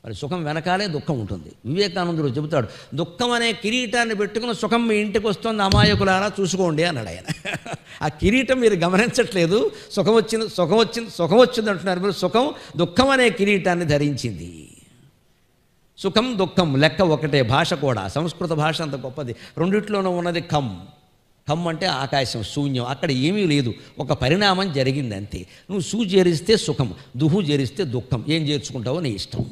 మరి సుఖం వెనకాలే దుఃఖం ఉంటుంది. వివేకానందుడు చెబుతాడు, దుఃఖం అనే కిరీటాన్ని పెట్టుకుని సుఖం మీ ఇంటికి వస్తుంది అమాయకులారా చూసుకోండి అన్నాడు ఆయన. ఆ కిరీటం మీరు గమనించట్లేదు, సుఖం వచ్చింది సుఖం వచ్చింది సుఖం వచ్చింది అంటున్నారు మీరు. సుఖం దుఃఖం అనే కిరీటాన్ని ధరించింది. సుఖం దుఃఖం లెక్క ఒకటే, భాష కూడా. సంస్కృత భాష అంత గొప్పది. రెండిట్లోనూ ఉన్నది ఖం. ఖం అంటే ఆకాశం, శూన్యం. అక్కడ ఏమీ లేదు, ఒక పరిణామం జరిగింది అంతే. నువ్వు సూ చేరిస్తే సుఖం, దుహు చేరిస్తే దుఃఖం. ఏం చేర్చుకుంటావో నీ ఇష్టం.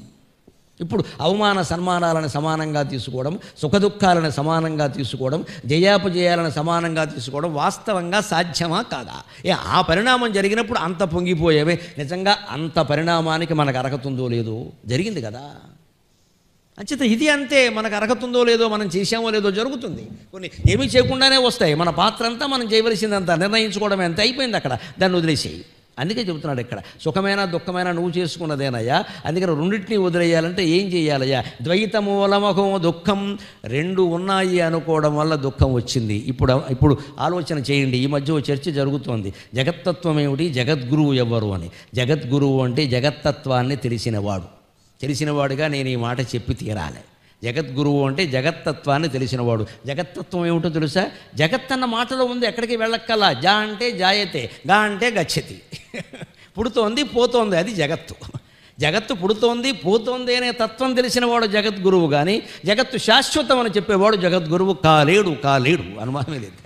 ఇప్పుడు అవమాన సన్మానాలను సమానంగా తీసుకోవడం, సుఖదుఖాలను సమానంగా తీసుకోవడం, జయాపజయాలను సమానంగా తీసుకోవడం వాస్తవంగా సాధ్యమా కాదా? ఆ పరిణామం జరిగినప్పుడు అంత పొంగిపోయేవే. నిజంగా అంత పరిణామానికి మనకు అర్హతుందో లేదో జరిగింది కదా. అంచేత ఇది అంతే, మనకు అర్హతుందో లేదో, మనం చేసామో లేదో జరుగుతుంది. కొన్ని ఏమీ చేయకుండానే వస్తాయి. మన పాత్ర అంతా మనం చేయవలసిందంతా నిర్ణయించుకోవడం ఎంత అయిపోయింది అక్కడ, దాన్ని వదిలేసేయి. అందుకే చెబుతున్నాడు ఇక్కడ, సుఖమైనా దుఃఖమైనా నువ్వు చేసుకున్నదేనయ్యా. అందుకని రెండింటినీ వదిలేయాలంటే ఏం చేయాలయ్యా? ద్వైతమూలమహో దుఃఖం, రెండు ఉన్నాయి అనుకోవడం వల్ల దుఃఖం వచ్చింది. ఇప్పుడు ఆలోచన చేయండి. ఈ మధ్య ఓ చర్చ జరుగుతోంది, జగత్తత్వం ఏమిటి, జగద్గురువు ఎవరు అని. జగద్గురువు అంటే జగత్తత్వాన్ని తెలిసినవాడుగా నేను ఈ మాట చెప్పి తీరాలి. జగద్గురువు అంటే జగత్తత్వాన్ని తెలిసినవాడు. జగత్తత్వం ఏమిటో తెలుసా? జగత్ అన్న మాటలో ఉంది, ఎక్కడికి వెళ్ళక్కల్లా. జా అంటే జాయతే, గా అంటే గచ్చతి. పుడుతోంది పోతోంది, అది జగత్తు. జగత్తు పుడుతోంది పోతోంది అనే తత్వం తెలిసినవాడు జగద్గురువు. కానీ జగత్తు శాశ్వతం అని చెప్పేవాడు జగద్గురువు కాలేడు. అనుమానమే లేదు.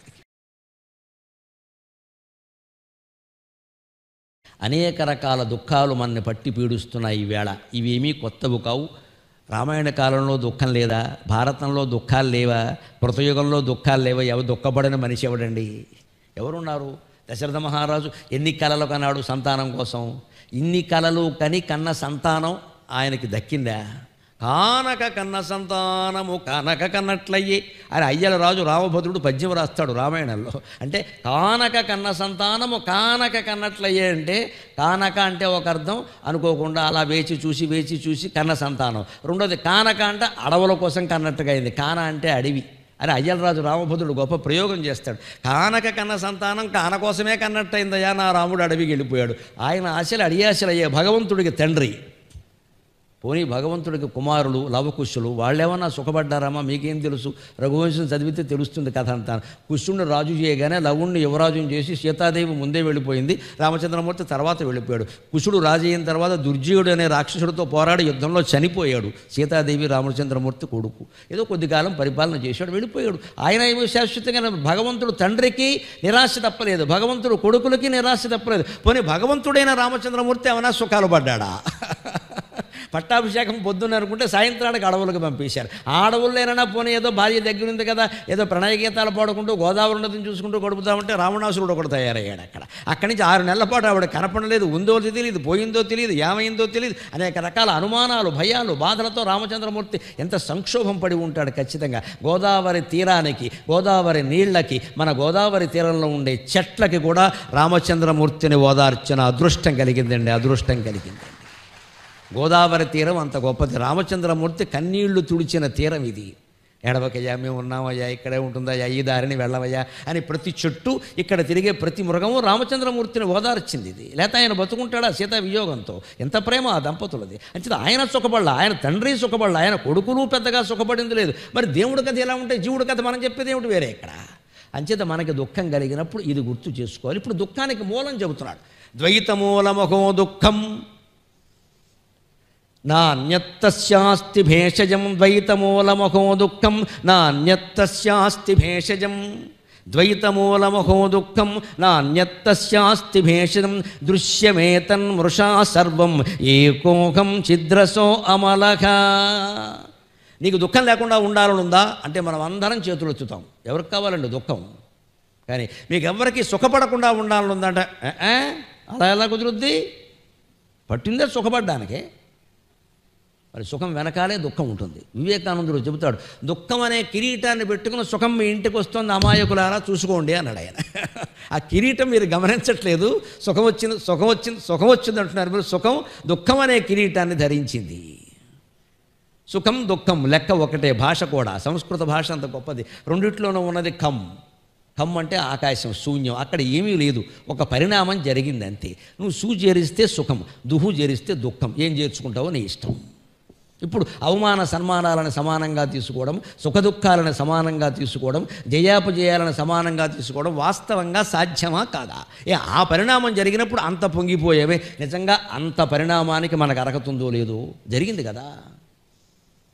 అనేక రకాల దుఃఖాలు మనని పట్టి పీడుస్తున్నాయి ఈవేళ. ఇవేమీ కొత్తవి కావు. రామాయణ కాలంలో దుఃఖం లేదా? భారతంలో దుఃఖాలు లేవా? కృతయుగంలో దుఃఖాలు లేవా? ఎవరు దుఃఖపడని మనిషి ఎవడండి? ఎవరున్నారు? దశరథ మహారాజు ఎన్ని కలలు కన్నాడు సంతానం కోసం. ఇన్ని కలలు కన్న సంతానం ఆయనకి దక్కిందా? కానక కన్న సంతానము కానక కన్నట్లయ్యే అని అయ్యల రాజు రామభద్రుడు పద్యం రాస్తాడు రామాయణంలో. అంటే కానక కన్న సంతానము కానక కన్నట్లయ్యే అంటే, కానక అంటే ఒక అర్థం, అనుకోకుండా అలా వేచి చూసి కన్న సంతానం. రెండోది కానక అంటే అడవుల కోసం కన్నట్టుగా అయింది. కాన అంటే అడవి అని అయ్యలరాజు రామభద్రుడు గొప్ప ప్రయోగం చేస్తాడు. కానక కన్న సంతానం కాన కోసమే కన్నట్టయిందయ్యా, నా రాముడు అడవికి వెళ్ళిపోయాడు. ఆయన ఆశలు అడియాశలయ్యే భగవంతుడికి తండ్రి. పోనీ భగవంతుడికి కుమారులు లవకుశులు, వాళ్ళేమన్నా సుఖపడ్డారమ్మా? మీకేం తెలుసు? రఘువంశం చదివితే తెలుస్తుంది కథ అంతా. కుశుడిని రాజు చేయగానే లవుణ్ణి యువరాజుని చేసి సీతాదేవి ముందే వెళ్ళిపోయింది, రామచంద్రమూర్తి తర్వాత వెళ్ళిపోయాడు. కుశుడు రాజు అయిన తర్వాత దుర్జయుడు అనే రాక్షసుడితో పోరాడి యుద్ధంలో చనిపోయాడు. సీతాదేవి రామచంద్రమూర్తి కొడుకు. ఏదో కొద్ది కాలం పరిపాలన చేశాడు, వెళ్ళిపోయాడు. ఆయన ఏమో శాశ్వతంగా. భగవంతుడు తండ్రికి నిరాశ తప్పలేదు, భగవంతుడు కొడుకులకి నిరాశ తప్పలేదు. పోనీ భగవంతుడైన రామచంద్రమూర్తి ఏమైనా సుఖాలు పడ్డాడా? పట్టాభిషేకం పొద్దున్న అనుకుంటే సాయంత్రానికి అడవులకు పంపేశారు. ఆ అడవుల్లోనైనా పోనీ ఏదో భార్య దగ్గర ఉంది కదా, ఏదో ప్రణయ గీతాలు పాడుకుంటూ గోదావరి నదిని చూసుకుంటూ గడుపుతామంటే రావణాసురుడు ఒకటి తయారయ్యాడు అక్కడ. అక్కడి నుంచి 6 నెలల పాటు ఆవిడ కనపడలేదు, ఉందో తెలియదు, పోయిందో తెలియదు, ఏమైందో తెలియదు. అనేక రకాల అనుమానాలు, భయాలు, బాధలతో రామచంద్రమూర్తి ఎంత సంక్షోభం పడి ఉంటాడు ఖచ్చితంగా. గోదావరి తీరానికి, గోదావరి నీళ్లకి, మన గోదావరి తీరంలో ఉండే చెట్లకి కూడా రామచంద్రమూర్తిని ఓదార్చిన అదృష్టం కలిగిందండి. గోదావరి తీరం అంత గొప్పది. రామచంద్రమూర్తి కన్నీళ్లు తుడిచిన తీరం ఇది. ఎడవకయ్యా, మేము ఉన్నామయ్యా, ఇక్కడే ఉంటుందయ్యా, ఈ దారిని వెళ్ళవయ్యా అని ప్రతి చెట్టు, ఇక్కడ తిరిగే ప్రతి మృగము రామచంద్రమూర్తిని ఓదార్చింది. ఇది లేకపోతే ఆయన బతుకుంటాడా సీతా వియోగంతో? ఎంత ప్రేమ ఆ దంపతులది. అంటే ఆయన సుఖపడలా, ఆయన తండ్రి సుఖపడలా, ఆయన కొడుకులు పెద్దగా సుఖపడింది లేదు. మరి దేవుడి కథ ఎలా ఉంటే జీవుడి కథ మనం చెప్పేది ఏమిటి వేరే ఇక్కడ? అంచేత మనకి దుఃఖం కలిగినప్పుడు ఇది గుర్తు చేసుకోవాలి. ఇప్పుడు దుఃఖానికి మూలం చెబుతున్నాడు. ద్వైతమూలమహో దుఃఖం నాన్యత్తస్యాస్తి భేషజం. ద్వైతమూలమహో దుఃఖం నాన్యత్తస్యాస్తి భేషజం. ద్వైతమూలమహో దుఃఖం నాన్యత్తస్యాస్తి భేషజం. దృశ్యమేతన్మృషా సర్వం ఏకోహం ఛిద్రసో అమలః. నీకు దుఃఖం లేకుండా ఉండాలనుందా అంటే మనం అందరం చేతులు ఎత్తుతాం. ఎవరికి కావాలండి దుఃఖం? కానీ మీకు ఎవరికి సుఖపడకుండా ఉండాలనుందంట, అలా ఎలా కుదురుద్ది? పట్టిందే సుఖపడ్డానికే. మరి సుఖం వెనకాలే దుఃఖం ఉంటుంది. వివేకానందుడు చెబుతాడు, దుఃఖం అనే కిరీటాన్ని పెట్టుకుని సుఖం మీ ఇంటికి వస్తుంది అమాయకులారా చూసుకోండి అన్నాడు ఆయన. ఆ కిరీటం మీరు గమనించట్లేదు, సుఖం వచ్చింది అంటున్నారు మీరు. సుఖం దుఃఖం అనే కిరీటాన్ని ధరించింది. సుఖం దుఃఖం లెక్క ఒకటే, భాష కూడా. సంస్కృత భాష అంత గొప్పది. రెండిట్లోనూ ఉన్నది ఖం. ఖం అంటే ఆకాశం, శూన్యం. అక్కడ ఏమీ లేదు, ఒక పరిణామం జరిగింది అంతే. నువ్వు సూ చేరిస్తే సుఖం, దుహు చేరిస్తే దుఃఖం. ఏం చేర్చుకుంటావో నీ ఇష్టం. ఇప్పుడు అవమాన సన్మానాలను సమానంగా తీసుకోవడం, సుఖదుఖాలను సమానంగా తీసుకోవడం, జయాపజయాలను సమానంగా తీసుకోవడం వాస్తవంగా సాధ్యమా కాదా? ఆ పరిణామం జరిగినప్పుడు అంత పొంగిపోయేవే. నిజంగా అంత పరిణామానికి మనకు అర్హతుందో లేదో జరిగింది కదా.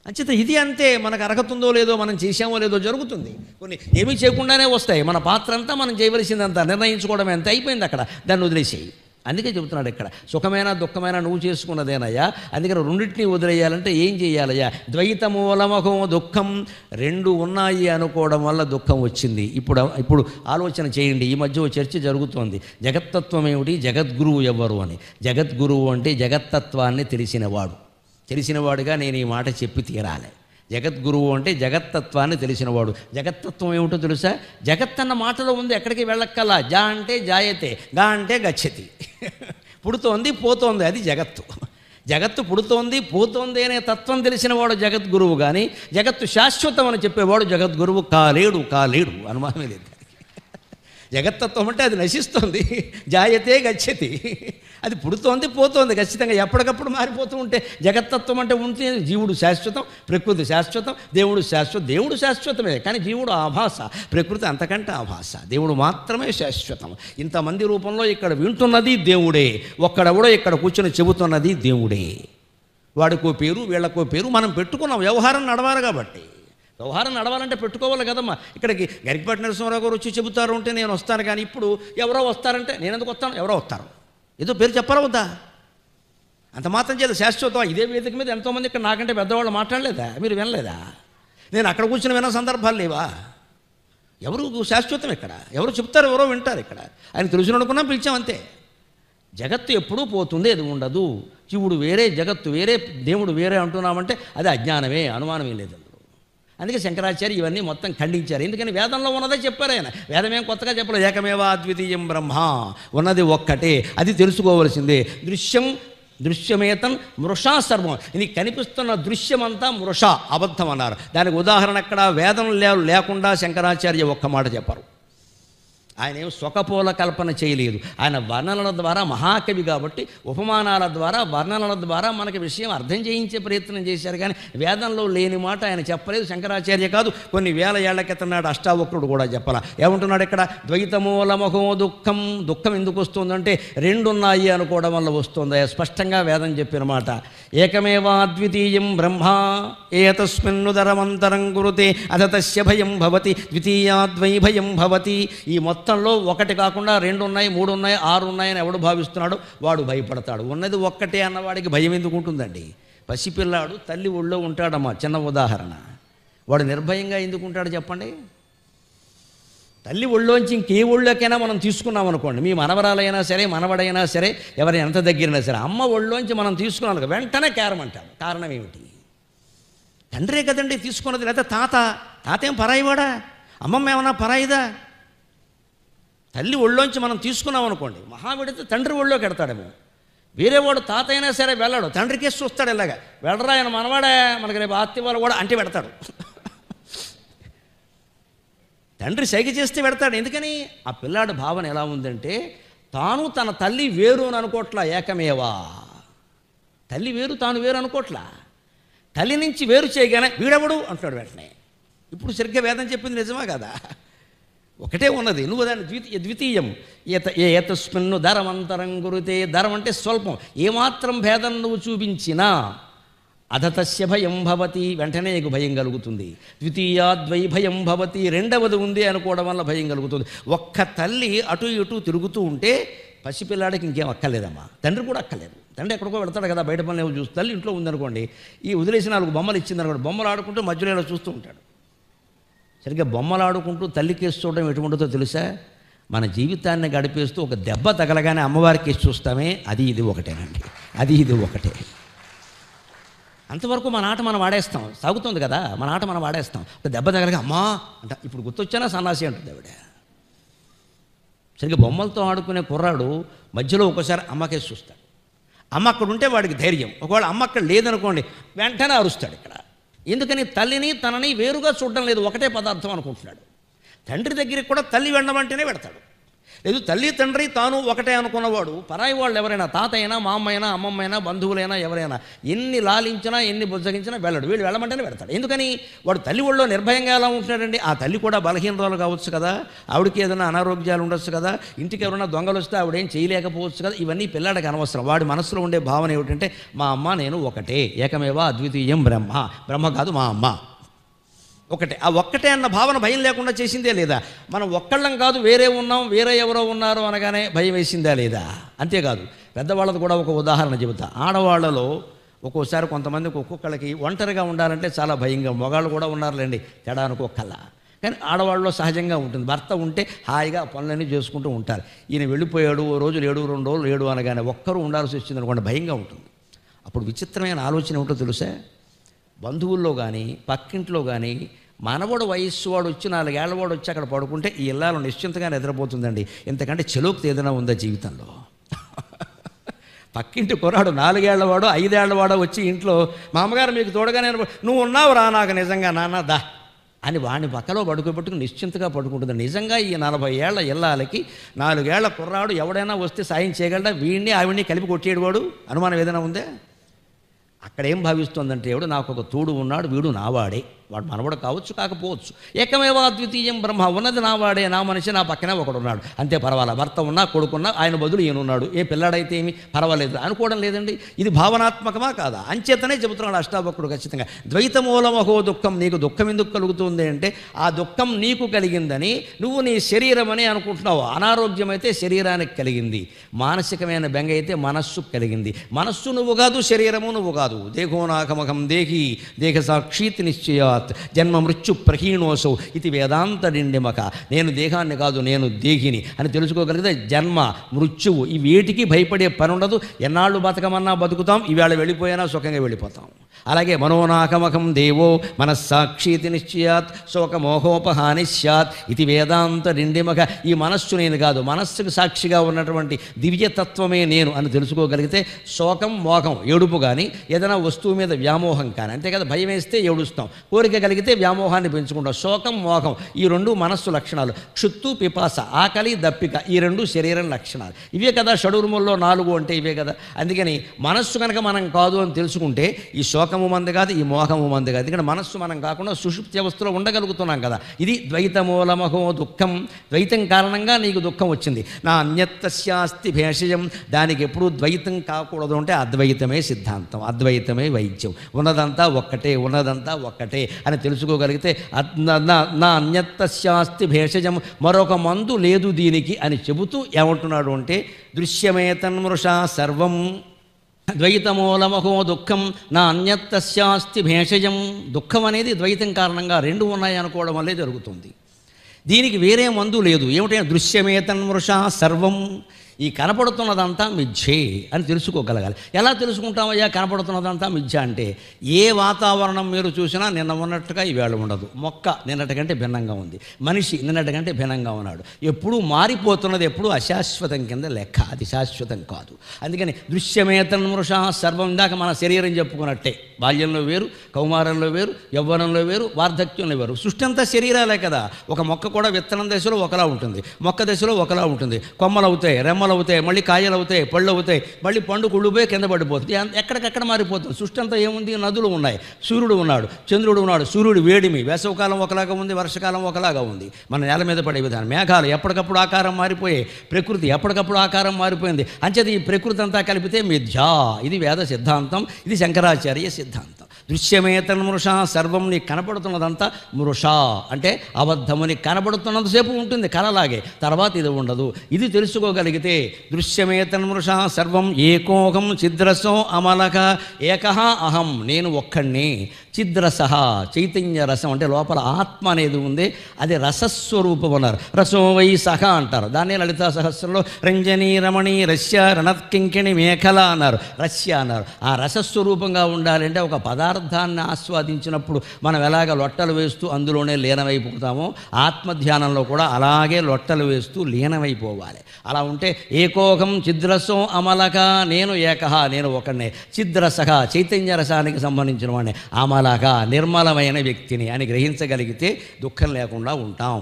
అంచేత ఇది అంతే, మనకు అర్హతుందో లేదో, మనం చేసామో లేదో జరుగుతుంది. కొన్ని ఏమీ చేయకుండానే వస్తాయి. మన పాత్ర అంతా మనం చేయవలసిందంతా నిర్ణయించుకోవడం ఎంత అయిపోయింది అక్కడ, దాన్ని వదిలేసేయి. అందుకే చెబుతున్నాడు ఇక్కడ, సుఖమైనా దుఃఖమైనా నువ్వు చేసుకున్నదేనయ్యా. అందుకని రెండింటినీ వదిలేయాలంటే ఏం చేయాలయ్యా? ద్వైతమూలమహో దుఃఖం, రెండు ఉన్నాయి అనుకోవడం వల్ల దుఃఖం వచ్చింది. ఇప్పుడు ఆలోచన చేయండి. ఈ మధ్య చర్చ జరుగుతోంది, జగత్తత్వం ఏమిటి, జగద్గురువు ఎవరు అని. జగద్గురువు అంటే జగత్తత్వాన్ని తెలిసినవాడుగా నేను ఈ మాట చెప్పి తీరాలి. జగద్గురువు అంటే జగత్తత్వాన్ని తెలిసినవాడు. జగత్తత్వం ఏమిటో తెలుసా? జగత్ అన్న మాటలో ఉంది, ఎక్కడికి వెళ్ళక్కల్లా. జా అంటే జాయతే, గా అంటే గచ్చతి. పుడుతోంది పోతోంది, అది జగత్తు. జగత్తు పుడుతోంది పోతోంది అనే తత్వం తెలిసినవాడు జగద్గురువు. కానీ జగత్తు శాశ్వతం అని చెప్పేవాడు జగద్గురువు కాలేడు అనుమానమే లేదు. జగత్తత్వం అంటే అది నశిస్తోంది, జాయతే గచ్చతి. అది పుడుతోంది పోతోంది, ఖచ్చితంగా ఎప్పటికప్పుడు మారిపోతూ ఉంటే జగత్తత్వం అంటే ఉంటే జీవుడు శాశ్వతం, ప్రకృతి శాశ్వతం, దేవుడు శాశ్వతమే. కానీ జీవుడు ఆభాస, ప్రకృతి అంతకంటే ఆభాస, దేవుడు మాత్రమే శాశ్వతం. ఇంతమంది రూపంలో ఇక్కడ వింటున్నది దేవుడే, ఒక్కడెవడో ఇక్కడ కూర్చొని చెబుతున్నది దేవుడే. వాడికో పేరు వీళ్ళకో పేరు మనం పెట్టుకున్నాం, వ్యవహారం నడవాలి కాబట్టి. వ్యవహారం నడవాలంటే పెట్టుకోవాలి కదమ్మా. ఇక్కడికి గరికపాటి నరసింహారావు గారు వచ్చి చెబుతారు అంటే నేను వస్తాను, కానీ ఇప్పుడు ఎవరో వస్తారంటే నేను ఎందుకు వస్తాను? ఎవరో వస్తారు, ఏదో పేరు చెప్పాలా వద్దా? అంత మాత్రం చేత శాశ్వతం. ఇదే వేదిక మీద ఎంతోమంది ఇక్కడ నాకంటే పెద్దవాళ్ళు మాట్లాడలేదా? మీరు వినలేదా? నేను అక్కడ కూర్చొని విన్న సందర్భాలు లేవా? ఎవరు శాశ్వతం ఇక్కడ, ఎవరు చెప్తారు, ఎవరో వింటారు. ఇక్కడ ఆయన తెలుసు అనుకున్నా పిలిచాం అంతే. జగత్తు ఎప్పుడూ పోతుంది, అది ఉండదు. జీవుడు వేరే, జగత్తు వేరే, దేవుడు వేరే అంటున్నామంటే అది అజ్ఞానమే, అనుమానమే లేదు. అందుకే శంకరాచార్య ఇవన్నీ మొత్తం ఖండించారు. ఎందుకని వేదంలో ఉన్నదే చెప్పారు ఆయన. వేదమేం కొత్తగా చెప్పలేదు. ఏకమేవా అద్వితీయం బ్రహ్మ, ఉన్నది ఒక్కటే, అది తెలుసుకోవలసిందే. దృశ్యమేతం మృషా సర్వం. ఇది కనిపిస్తున్న దృశ్యమంతా మృష, అబద్ధం అన్నారు. దానికి ఉదాహరణ అక్కడ వేదం లేకుండా శంకరాచార్య ఒక్క మాట చెప్పారు. ఆయన ఏం స్వకపోల కల్పన చేయలేదు. ఆయన వర్ణనల ద్వారా మహాకవి కాబట్టి ఉపమానాల ద్వారా, వర్ణనల ద్వారా మనకి విషయం అర్థం చేయించే ప్రయత్నం చేశారు. కానీ వేదంలో లేని మాట ఆయన చెప్పలేదు. శంకరాచార్య కాదు, కొన్ని వేల ఏళ్ల క్రితం నాడు అష్టావక్రుడు కూడా చెప్పాల. ఏమంటున్నాడు ఇక్కడ? ద్వైతమూలమహో దుఃఖం. దుఃఖం ఎందుకు వస్తుందంటే రెండున్నాయి అనుకోవడం వల్ల వస్తుంది. స్పష్టంగా వేదం చెప్పిన మాట. ఏకమేవా అద్వితీయం బ్రహ్మ ఏతస్మిన్నుదరమంతరం కురుతే అథ తస్య భయం భవతి ద్వితీయాద్వై భయం భవతి. ఈ మొత్తంలో ఒకటి కాకుండా 2 ఉన్నాయి, 3 ఉన్నాయి, 6 ఉన్నాయని ఎవడు భావిస్తున్నాడు వాడు భయపడతాడు. ఉన్నది ఒక్కటే అన్నవాడికి భయం ఎందుకు ఉంటుందండి? పసిపిల్లాడు తల్లి ఒళ్ళో ఉంటాడమ్మా, చిన్న ఉదాహరణ. వాడు నిర్భయంగా ఎందుకు ఉంటాడు చెప్పండి? తల్లి ఒళ్ళోంచి ఇంకే ఒళ్ళోకైనా మనం తీసుకున్నాం అనుకోండి, మీ మనవరాలైనా సరే, మనవడైనా సరే, ఎవరైనా ఎంత దగ్గరైనా సరే, అమ్మ ఒళ్ళోంచి మనం తీసుకున్నాం వెంటనే కేరమంటాడు. కారణం ఏమిటి? తండ్రే కదండి తీసుకున్నది. లేదా తాత ఏం పరాయివాడా? అమ్మమ్మ ఏమన్నా పరాయిదా? తల్లి ఒళ్ళోంచి మనం తీసుకున్నాం అనుకోండి, మహావిడితే తండ్రి ఒళ్ళోకి ఎడతాడేమో. వేరేవాడు తాత అయినా సరే వెళ్ళాడు, తండ్రికేసి చూస్తాడు. ఇలాగా వెళ్ళరా ఆయన మనవాడే, మనకి రేపు ఆత్తి వాళ్ళు కూడా అంటే పెడతాడు. తండ్రి సైగ చేస్తే పెడతాడు. ఎందుకని? ఆ పిల్లాడి భావన ఎలా ఉందంటే తాను తన తల్లి వేరు అని అనుకోట్లా. ఏకమేవా, తల్లి వేరు తాను వేరు అనుకోట్లా. తల్లి నుంచి వేరు చేయగానే వీడెవడు అంటాడు వెంటనే. ఇప్పుడు సరిగ్గా వేదం చెప్పింది నిజమా కదా? ఒకటే ఉన్నది, నువ్వు దాన్ని ద్వితీయం. ఏతస్మిన్ను ధరమంతరం గురుతే. ధరం అంటే స్వల్పం, ఏమాత్రం భేదం నువ్వు చూపించినా అధతస్య భయం భవతి, వెంటనే నీకు భయం కలుగుతుంది. ద్వితీయాద్వై భయం భవతి, రెండవది ఉంది అనుకోవడం వల్ల భయం కలుగుతుంది. ఒక్క తల్లి అటు ఇటు తిరుగుతూ ఉంటే పసిపిల్లాడికి ఇంకేం అక్కర్లేదమ్మా, తండ్రి కూడా అక్కర్లేదు. తండ్రి ఎక్కడికో వెళ్తాడు కదా, బయట పనులు ఏమో చూసి. తల్లి ఇంట్లో ఉందనుకోండి, ఈ వదిలేసి 4 బొమ్మలు ఇచ్చిందనుకోండి, బొమ్మలు ఆడుకుంటూ మధ్యలో ఇలా చూస్తూ ఉంటాడు. సరిగ్గా బొమ్మలు ఆడుకుంటూ తల్లి కేసు చూడడం ఎటువంటిదో తెలుసా? మన జీవితాన్ని గడిపేస్తూ ఒక దెబ్బ తగలగానే అమ్మవారి కేసు చూస్తామే, అది ఇది ఒకటేనండి, అది ఇది ఒకటే. అంతవరకు మన ఆట మనం వాడేస్తాం, సాగుతుంది కదా మన ఆట మనం వాడేస్తాం. ఒక దెబ్బ తగలగా అమ్మా అంట, ఇప్పుడు గుర్తొచ్చానా సన్నాసి అంటుంది ఆవిడ. సరిగ్గా బొమ్మలతో ఆడుకునే కుర్రాడు మధ్యలో ఒకసారి అమ్మకేసి చూస్తాడు. అమ్మ అక్కడ ఉంటే వాడికి ధైర్యం. ఒకవేళ అమ్మ అక్కడ లేదనుకోండి, వెంటనే అరుస్తాడు. ఇక్కడ ఎందుకని? తల్లిని తనని వేరుగా చూడడం లేదు, ఒకటే పదార్థం అనుకుంటున్నాడు. తండ్రి దగ్గరికి కూడా తల్లి వెళ్ళమంటేనే పెడతాడు. లేదు తల్లి తండ్రి తాను ఒకటే అనుకున్నవాడు పరాయి వాళ్ళు ఎవరైనా తాత అయినా మా అమ్మ అయినా అమ్మమ్మ అయినా బంధువులైనా ఎవరైనా ఎన్ని లాలించినా ఎన్ని బుజ్జగించినా వెళ్ళడు, వీళ్ళు వెళ్ళమంటేనే వెళ్తాడు. ఎందుకని వాడు తల్లి ఒళ్ళో నిర్భయంగా ఎలా ఉంటున్నాడండి? ఆ తల్లి కూడా బలహీనరాలు కావచ్చు కదా, ఆవిడకి ఏదైనా అనారోగ్యాలు ఉండొచ్చు కదా, ఇంటికి ఎవరైనా దొంగలు వస్తే ఆవిడేం చేయలేకపోవచ్చు కదా. ఇవన్నీ పిల్లాడికి అనవసరం. వాడి మనసులో ఉండే భావన ఏమిటంటే మా అమ్మ నేను ఒకటే, ఏకమేవా అద్వితీయం బ్రహ్మ, బ్రహ్మ కాదు మా అమ్మ ఒకటే. ఆ ఒక్కటే అన్న భావన భయం లేకుండా చేసిందే లేదా? మనం ఒక్కళ్ళం కాదు వేరే ఉన్నాం, వేరే ఎవరో ఉన్నారు అనగానే భయం వేసిందా లేదా? అంతేకాదు పెద్దవాళ్ళది కూడా ఒక ఉదాహరణ చెబుతా. ఆడవాళ్లలో ఒక్కోసారి కొంతమందికి ఒక్కొక్కళ్ళకి ఒంటరిగా ఉండాలంటే చాలా భయంగా, మగాళ్ళు కూడా ఉన్నారులేండి తేడా అనుకోకల్లా, కానీ ఆడవాళ్ళలో సహజంగా ఉంటుంది. భర్త ఉంటే హాయిగా పనులన్నీ చేసుకుంటూ ఉంటారు. ఈయన వెళ్ళిపోయాడు, ఓ రోజు లేడు, 2 రోజులు లేడు అనగానే ఒక్కరు ఉండాల్సి వచ్చింది అనుకోండి, భయంగా ఉంటుంది. అప్పుడు విచిత్రమైన ఆలోచన ఏమిటో తెలుసా? బంధువుల్లో కానీ పక్కింట్లో కానీ మనవడు వయస్సు వాడు వచ్చి 4 ఏళ్ల వాడు వచ్చి అక్కడ పడుకుంటే ఈ ఇల్లాలు నిశ్చింతగా నిద్రపోతుందండి. ఇంతకంటే చెలోక్తి ఏదైనా ఉందా జీవితంలో? పక్కింటి కుర్రాడు 4 ఏళ్లవాడో 5 ఏళ్లవాడో వచ్చి ఇంట్లో మా అమ్మగారు మీకు తోడుగా నేను నువ్వు ఉన్నావు రా నాకు నిజంగా నాన్న దా అని వాడిని పక్కలో పడుకోబెట్టుకుని నిశ్చింతగా పడుకుంటుంది. నిజంగా ఈ 40 ఏళ్ల ఇల్లాలకి 4 ఏళ్ల కుర్రాడు ఎవడైనా వస్తే సాయం చేయగలడా? వీడిని ఆవిడ్ని కలిపి కొట్టేడు వాడు? అనుమానం ఏదైనా ఉందే? అక్కడేం భావిస్తోందంటే ఎవడు నాకు ఒక తోడు ఉన్నాడు, వీడు నావాడే, వాడు మనవడు కావచ్చు కాకపోవచ్చు, ఏకమేవా అద్వితీయం బ్రహ్మ, ఉన్నది నావాడే, నా మనిషి నా పక్కనే ఒకడున్నాడు అంతే, పర్వాలా. భర్త ఉన్నా కొడుకున్నా ఆయన బదులు ఈయనున్నాడు, ఏ పిల్లాడైతే ఏమి పర్వాలేదు అనుకోవడం లేదండి. ఇది భావనాత్మకమా కాదా? అంచేతనే చెబుతున్నాడు అష్టావక్రుడు ఖచ్చితంగా. ద్వైతమూలమహో దుఃఖం, నీకు దుఃఖం ఎందుకు కలుగుతుంది అంటే ఆ దుఃఖం నీకు కలిగిందని నువ్వు నీ శరీరం అని అనుకుంటున్నావు. అనారోగ్యం అయితే శరీరానికి కలిగింది, మానసికమైన బెంగ అయితే మనస్సు కలిగింది. మనస్సు నువ్వు కాదు, శరీరము నువ్వు కాదు. దేహోనాకమకం దేహి దేహ సాక్షీతి నిశ్చయాత్ జన్మ మృత్యు ప్రహీణోసౌ ఇది వేదాంత నిండిమక. నేను దేహాన్ని కాదు, నేను దేహిని అని తెలుసుకోగలిగితే జన్మ మృత్యువు ఈ వేటికి భయపడే పని ఉండదు. ఎన్నాళ్ళు బతకమన్నా బతుకుతాం, ఈవేళ వెళ్ళిపోయినా సుఖంగా వెళ్ళిపోతాం. అలాగే మనోనాకమకం దేవో మనస్సాక్షీతి నిశ్చయాత్ శోకమోహోపహాని స్యాత్ ఇది వేదాంత నిండిమక. ఈ మనస్సు నేను కాదు, మనస్సుకు సాక్షిగా ఉన్నటువంటి దివ్యతత్వమే నేను అని తెలుసుకోగలిగితే శోకం మోహం ఏడుపు కానీ ఏదైనా వస్తువు మీద వ్యామోహం కానీ, అంతే కదా, భయం వేస్తే ఏడుస్తాం, కోరిక కలిగితే వ్యామోహాన్ని పెంచుకుంటాం. శోకం మోహం ఈ 2 మనస్సు లక్షణాలు. క్షుత్తు పిపాస ఆకలి దప్పిక ఈ 2 శరీరం లక్షణాలు. ఇవే కదా షడుర్ముల్లో 4 అంటే ఇవే కదా. అందుకని మనస్సు కనుక మనం కాదు అని తెలుసుకుంటే ఈ శోకము మంది కాదు, ఈ మోహము మంది కాదు. ఎందుకంటే మనస్సు మనం కాకుండా సుషుప్తి అవస్థలో ఉండగలుగుతున్నాం కదా. ఇది ద్వైతమూలమహో దుఃఖం, ద్వైతం కారణంగా నీకు దుఃఖం వచ్చింది. నా అన్యత్తస్యాస్తి భేషజం, దానికి ఎప్పుడూ ద్వైతం కాకూడదు అంటే అద్వైతమే సిద్ధాంతం, అద్వైతమే వైద్యం. ఉన్నదంతా ఒక్కటే, ఉన్నదంతా ఒక్కటే అని తెలుసుకోగలిగితే నా అన్యత్తస్యాస్తి భేషజం, మరొక మందు లేదు దీనికి అని చెబుతూ ఏమంటున్నాడు అంటే దృశ్యమేతన్మృషా సర్వం ద్వైతమూలమహో దుఃఖం నా అన్యత్తస్యాస్తి భేషజం. దుఃఖం అనేది ద్వైతం కారణంగా 2 ఉన్నాయి అనుకోవడం వల్లే జరుగుతుంది. దీనికి వేరే మందు లేదు. ఏమిటంటే దృశ్యమేతన్మృషా సర్వం, ఈ కనపడుతున్నదంతా మిథ్యే అని తెలుసుకోగలగాలి. ఎలా తెలుసుకుంటామయ్యా కనపడుతున్నదంతా మిథ్య అంటే? ఏ వాతావరణం మీరు చూసినా నిన్న ఉన్నట్టుగా ఈవేళ ఉండదు. మొక్క నిన్నటి కంటే భిన్నంగా ఉంది, మనిషి నిన్నటి కంటే భిన్నంగా ఉన్నాడు. ఎప్పుడూ మారిపోతున్నది, ఎప్పుడూ అశాశ్వతం కింద లెక్క, అది శాశ్వతం కాదు. అందుకని దృశ్యమేతన్మృషా సర్వం. ఇందాక మన శరీరం చెప్పుకున్నట్టే, బాల్యంలో వేరు, కౌమారంలో వేరు, యవ్వనంలో వేరు, వార్ధక్యంలో వేరు. సృష్టి అంతా శరీరాలే కదా. ఒక మొక్క కూడా విత్తనం దశలో ఒకలా ఉంటుంది, మొక్క దశలో ఒకలా ఉంటుంది. కొమ్మలు అవుతాయి, రెమ్మలు అవుతాయి, మళ్ళీ కాయలు అవుతాయి, పళ్ళు అవుతాయి, మళ్ళీ పండు కుళ్ళిపోయి కింద పడిపోతుంది. ఎక్కడికక్కడ మారిపోతుంది. సృష్టి అంతా ఏముంది? నదులు ఉన్నాయి, సూర్యుడు ఉన్నాడు, చంద్రుడు ఉన్నాడు. సూర్యుడు వేడిమి, వేసవకాలం ఒకలాగా ఉంది, వర్షకాలం ఒకలాగా ఉంది. మన నేల మీద పడే విధానం, మేఘాలు ఎప్పటికప్పుడు ఆకారం మారిపోయాయి, ప్రకృతి ఎప్పటికప్పుడు ఆకారం మారిపోయింది. అంచేది ఈ ప్రకృతి అంతా కలిపితే మిథ్యా. ఇది వేద సిద్ధాంతం, ఇది శంకరాచార్య సిద్ధాంతం. దృశ్యమేతన్మృషా సర్వం, నీకు కనపడుతున్నదంతా మృషా అంటే అబద్ధము. నీకు కనపడుతున్నంతసేపు ఉంటుంది కలలాగే, తర్వాత ఇది ఉండదు. ఇది తెలుసుకోగలిగితే దృశ్యమేతన్మృషా సర్వం ఏకోహం చిద్రసో అమలక ఏకహ అహం, నేను ఒక్కడిని. చిద్రసహ చైతన్య రసం అంటే లోపల ఆత్మ అనేది ఉంది, అది రసస్వరూపం అన్నారు. రసో వై సహ అంటారు. దాన్ని లలితా సహస్రంలో రంజనీ రమణి రస్య రణత్కింకిణి మేఖల అన్నారు, రస్య అన్నారు. ఆ రసస్వరూపంగా ఉండాలంటే ఒక పదార్థాన్ని ఆస్వాదించినప్పుడు మనం ఎలాగ లొట్టలు వేస్తూ అందులోనే లీనమైపోతామో, ఆత్మధ్యానంలో కూడా అలాగే లొట్టలు వేస్తూ లీనమైపోవాలి. అలా ఉంటే ఏకోకం చిద్రసో అమలక, నేను ఏకహ, నేను ఒకనే. చిద్రసహ చైతన్య రసానికి సంబంధించిన వాడిని, అమలక నిర్మలమైన వ్యక్తిని అని గ్రహించగలిగితే దుఃఖం లేకుండా ఉంటాం.